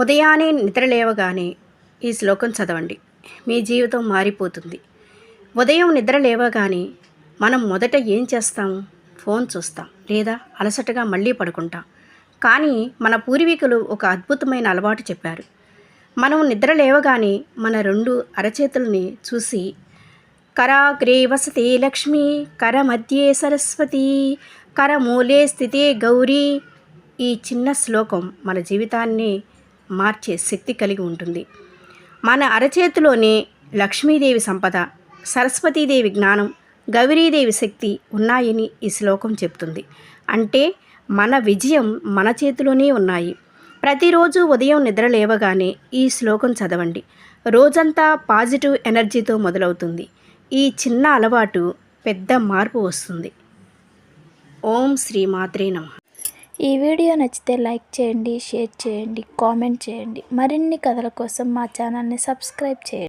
ఉదయాన్నే నిద్ర లేవగానే ఈ శ్లోకం చదవండి. మీ జీవితం మారిపోతుంది. ఉదయం నిద్ర లేవగానే మనం మొదట ఏం చేస్తాము? ఫోన్ చూస్తాం, లేదా అలసటగా మళ్ళీ పడుకుంటాం. కానీ మన పూర్వీకులు ఒక అద్భుతమైన అలవాటు చెప్పారు. మనం నిద్ర లేవగానే మన 2 అరచేతుల్ని చూసి కరాగ్రే వసతే లక్ష్మి, కరమధ్యే సరస్వతి, కరమూలే స్థితే గౌరీ. ఈ చిన్న శ్లోకం మన జీవితాన్ని మార్చే శక్తి కలిగి ఉంటుంది. మన అరచేతిలోనే లక్ష్మీదేవి సంపద, సరస్వతీదేవి జ్ఞానం, గౌరీదేవి శక్తి ఉన్నాయని ఈ శ్లోకం చెప్తుంది. అంటే మన విజయం మన చేతిలోనే ఉన్నాయి. ప్రతిరోజు ఉదయం నిద్ర లేవగానే ఈ శ్లోకం చదవండి. రోజంతా పాజిటివ్ ఎనర్జీతో మొదలవుతుంది. ఈ చిన్న అలవాటు పెద్ద మార్పు వస్తుంది. ఓం శ్రీ మాత్రే నమః. ఈ వీడియో నచ్చితే లైక్ చేయండి, షేర్ చేయండి, కామెంట్ చేయండి. మరిన్ని కథల కోసం మా ఛానల్ని సబ్స్క్రైబ్ చేయండి.